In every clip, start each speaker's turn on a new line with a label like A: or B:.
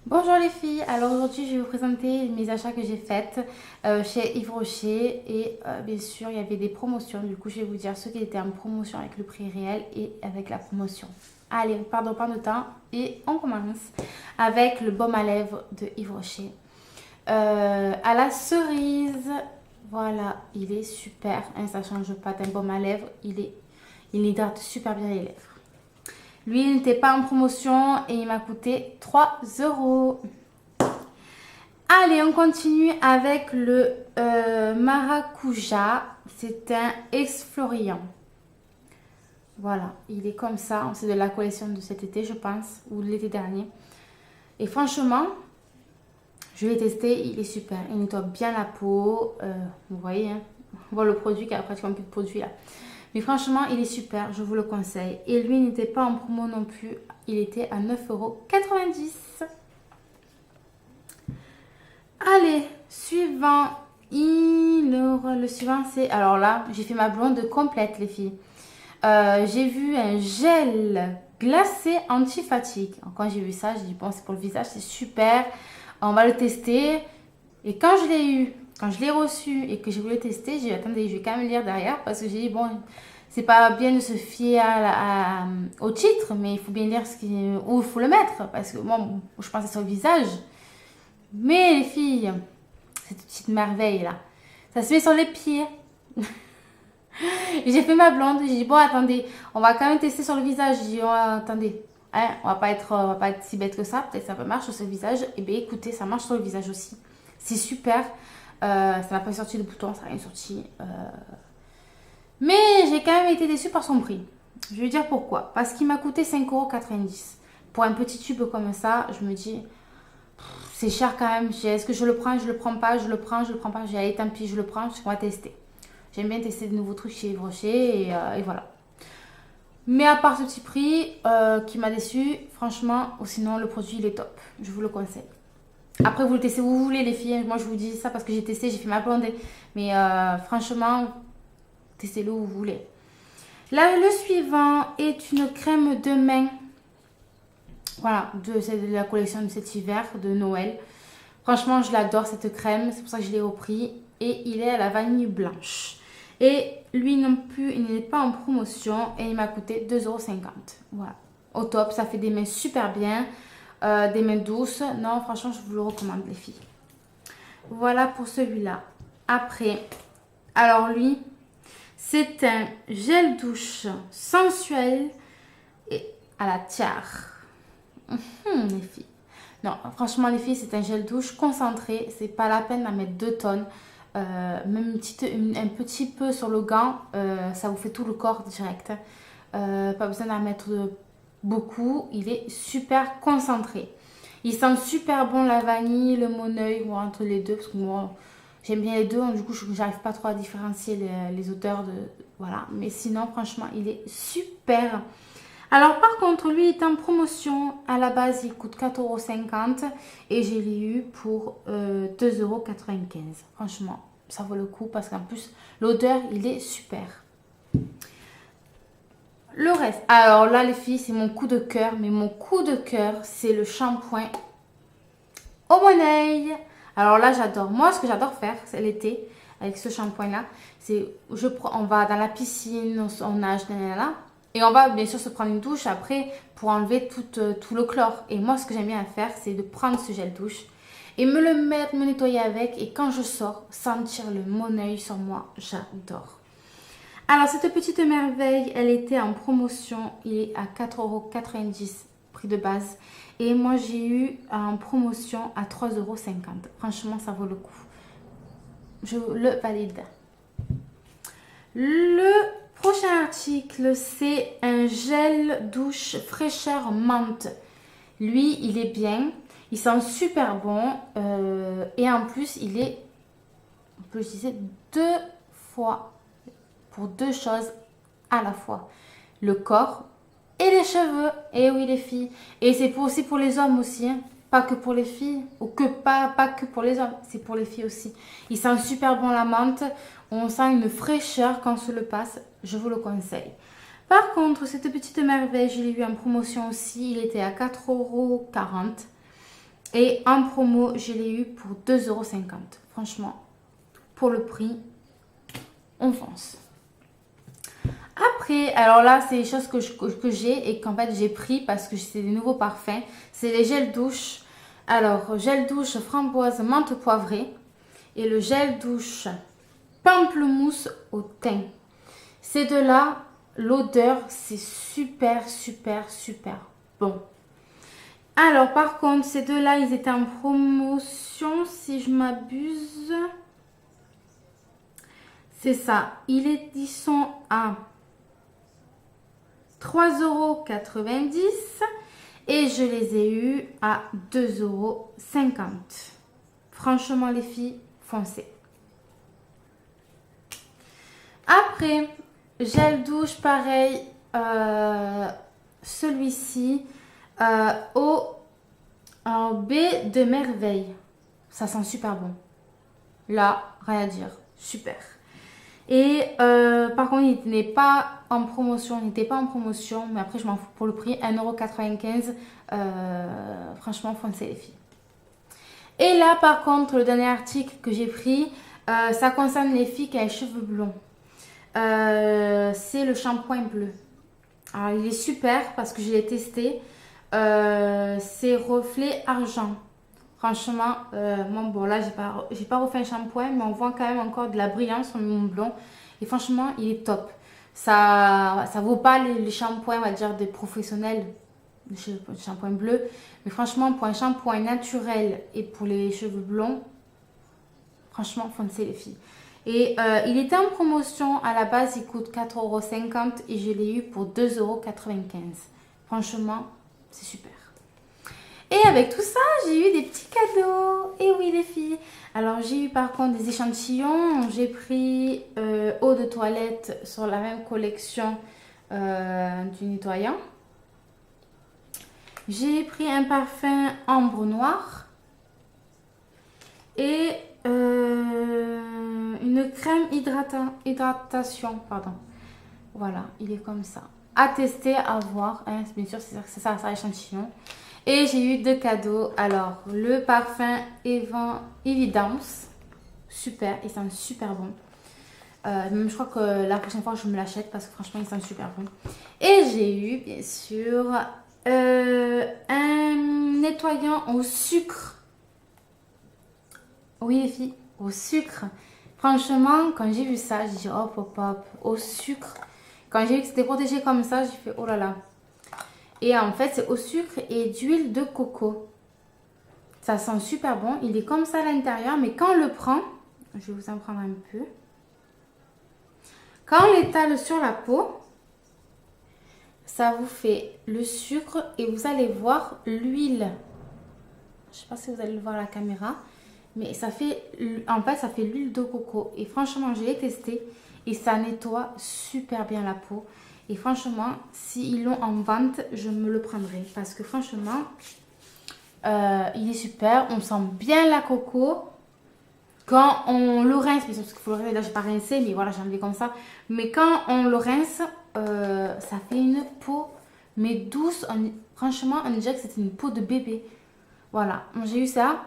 A: Bonjour les filles, alors aujourd'hui je vais vous présenter mes achats que j'ai faits chez Yves Rocher et bien sûr il y avait des promotions, du coup je vais vous dire ceux qui étaient en promotion avec le prix réel et avec la promotion. Allez, pardon pas de temps et on commence avec le baume à lèvres de Yves Rocher. À la cerise, voilà, il est super, hein, ça change pas d'un baume à lèvres, il hydrate super bien les lèvres. Lui, il n'était pas en promotion et il m'a coûté 3 euros. Allez, on continue avec le maracuja. C'est un exfoliant. Voilà, il est comme ça. C'est de la collection de cet été, je pense, ou de l'été dernier. Et franchement, je l'ai testé, il est super. Il nettoie bien la peau. Vous voyez, hein, on voit le produit, qui a pratiquement plus de produit là. Mais franchement, il est super, je vous le conseille. Et lui, il n'était pas en promo non plus. Il était à 9,90 €. Allez, suivant. Le suivant, c'est... Alors là, j'ai fait ma blonde complète, les filles. J'ai vu un gel glacé anti-fatigue. Quand j'ai vu ça, j'ai dit, bon, c'est pour le visage, c'est super. On va le tester. Et quand je l'ai eu, quand je l'ai reçu et que je voulais tester, j'ai dit, attendez, je vais quand même lire derrière parce que j'ai dit, bon, c'est pas bien de se fier au titre, mais il faut bien lire où il faut le mettre. Parce que moi, je pensais sur le visage. Mais les filles, cette petite merveille là, ça se met sur les pieds. J'ai fait ma blonde, j'ai dit bon attendez, on va quand même tester sur le visage. J'ai dit oh, attendez, hein, on va pas être si bête que ça, peut-être ça peut marcher sur le visage. Et bien écoutez, ça marche sur le visage aussi. C'est super. Ça n'a pas sorti de bouton, ça n'a rien sorti. Mais j'ai quand même été déçue par son prix. Je vais dire pourquoi. Parce qu'il m'a coûté 5,90 €. Pour un petit tube comme ça, je me dis, c'est cher quand même. Est-ce que je le prends, je le prends pas, je le prends, je le prends pas. J'ai allez, tant pis, je le prends, on va tester. J'aime bien tester de nouveaux trucs chez Yves Rocher et voilà. Mais à part ce petit prix qui m'a déçu, franchement, ou sinon le produit il est top. Je vous le conseille. Après, vous le testez où vous voulez, les filles. Moi, je vous dis ça parce que j'ai testé, j'ai fait ma blondée. Mais franchement, testez-le où vous voulez. Là, le suivant est une crème de main. Voilà, c'est de la collection de cet hiver, de Noël. Franchement, je l'adore cette crème, c'est pour ça que je l'ai repris. Et il est à la vanille blanche. Et lui non plus, il n'est pas en promotion et il m'a coûté 2,50 €. Voilà, au top, ça fait des mains super bien, des mains douces. Non, franchement, je vous le recommande les filles. Voilà pour celui-là. Après, alors lui, c'est un gel douche sensuel et à la tiare. Les filles. Non, franchement, les filles, c'est un gel douche concentré. C'est pas la peine d'en mettre 2 tonnes. Même un petit peu sur le gant, ça vous fait tout le corps direct. Pas besoin d'en mettre beaucoup. Il est super concentré. Il sent super bon la vanille, le moneuil, ou entre les deux. Parce que moi, j'aime bien les deux. Du coup, j'arrive pas trop à différencier les odeurs de. Voilà. Mais sinon, franchement, il est super. Alors par contre, lui est en promotion. À la base, il coûte 4,50 € et je l'ai eu pour 2,95 €. Franchement, ça vaut le coup parce qu'en plus, l'odeur, il est super. Le reste, alors là les filles, c'est mon coup de cœur. Mais mon coup de cœur, c'est le shampoing au Money. Alors là, j'adore. Moi, ce que j'adore faire, c'est l'été, avec ce shampoing-là, c'est on va dans la piscine, on nage, là. Et on va bien sûr se prendre une douche après pour enlever tout le chlore. Et moi, ce que j'aime bien faire, c'est de prendre ce gel douche et me le mettre, me nettoyer avec. Et quand je sors, sentir le Moneuil sur moi, j'adore. Alors, cette petite merveille, elle était en promotion. Il est à 4,90 € prix de base. Et moi, j'ai eu en promotion à 3,50 €. Franchement, ça vaut le coup. Je le valide. Le prochain article, c'est un gel douche fraîcheur menthe. Lui, il est bien. Il sent super bon. Et en plus, il est, on peut utiliser 2 fois pour 2 choses à la fois. Le corps et les cheveux. Et oui, les filles. Et c'est aussi pour les hommes aussi. Hein. Pas que pour les filles. Ou pas que pour les hommes. C'est pour les filles aussi. Il sent super bon la menthe. On sent une fraîcheur quand on se le passe. Je vous le conseille. Par contre, cette petite merveille, je l'ai eu en promotion aussi. Il était à 4,40 €. Et en promo, je l'ai eu pour 2,50 €. Franchement, pour le prix, on fonce. Après, alors là, c'est des choses que j'ai et qu'en fait j'ai pris parce que c'est des nouveaux parfums. C'est les gels douche. Alors, gel douche framboise menthe poivrée et le gel douche pamplemousse au thym. Ces deux-là, l'odeur, c'est super, super, super bon. Alors, par contre, ces deux-là, ils étaient en promotion, si je m'abuse. C'est ça. Ils sont à 3,90 € et je les ai eus à 2,50 €. Franchement, les filles, foncez. Après, gel douche, pareil. Celui-ci en baie de merveille. Ça sent super bon. Là, rien à dire. Super. Et par contre, il n'est pas en promotion. Il n'était pas en promotion. Mais après, je m'en fous pour le prix. 1,95 €. Franchement, foncez les filles. Et là, par contre, le dernier article que j'ai pris, ça concerne les filles qui ont les cheveux blonds. C'est le shampoing bleu. Alors, il est super parce que je l'ai testé. C'est reflet argent. Franchement, bon là, j'ai pas refait un shampoing, mais on voit quand même encore de la brillance sur mon blond. Et franchement, il est top. Ça vaut pas les shampoings, on va dire, des professionnels, le shampoing bleu. Mais franchement, pour un shampoing naturel et pour les cheveux blonds, franchement, foncez les filles. Et il était en promotion. À la base, il coûte 4,50 € et je l'ai eu pour 2,95 €. Franchement, c'est super. Et avec tout ça, j'ai eu des petits cadeaux. Et oui, les filles. Alors, j'ai eu par contre des échantillons. J'ai pris eau de toilette sur la même collection du nettoyant. J'ai pris un parfum ambre noir. Et une crème hydratation. Pardon. Voilà, il est comme ça. À tester, à voir. Hein, bien sûr, c'est ça échantillon. Et j'ai eu deux cadeaux. Alors, le parfum Evidence. Super, il sent super bon. Même je crois que la prochaine fois, je me l'achète parce que franchement, il sent super bon. Et j'ai eu, bien sûr, un nettoyant au sucre. Oui, les filles, au sucre. Franchement, quand j'ai vu ça, j'ai dit hop, hop, hop, au sucre. Quand j'ai vu que c'était protégé comme ça, j'ai fait oh là là. Et en fait, c'est au sucre et d'huile de coco. Ça sent super bon. Il est comme ça à l'intérieur, mais quand on le prend, je vais vous en prendre un peu. Quand on l'étale sur la peau, ça vous fait le sucre et vous allez voir l'huile. Je ne sais pas si vous allez le voir à la caméra, mais ça fait, en fait, ça fait l'huile de coco. Et franchement, je l'ai testé et ça nettoie super bien la peau. Et franchement, s'ils l'ont en vente, je me le prendrai. Parce que franchement, il est super. On sent bien la coco. Quand on le rince, parce qu'il faut le rincer, là, je n'ai pas rincé, mais voilà, j'ai enlevé comme ça. Mais quand on le rince, ça fait une peau, mais douce. Franchement, on dirait que c'est une peau de bébé. Voilà, j'ai eu ça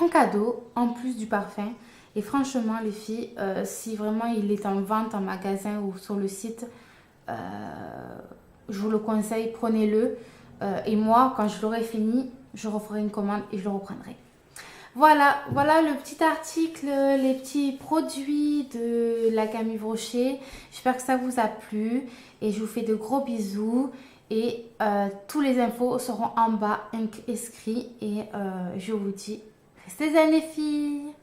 A: en cadeau, en plus du parfum. Et franchement, les filles, si vraiment il est en vente en magasin ou sur le site, je vous le conseille, prenez-le. Et moi, quand je l'aurai fini, je referai une commande et je le reprendrai. Voilà le petit article, les petits produits de la gamme Yves Rocher. J'espère que ça vous a plu et je vous fais de gros bisous. Et tous les infos seront en bas inscrits et je vous dis, restez zen les filles.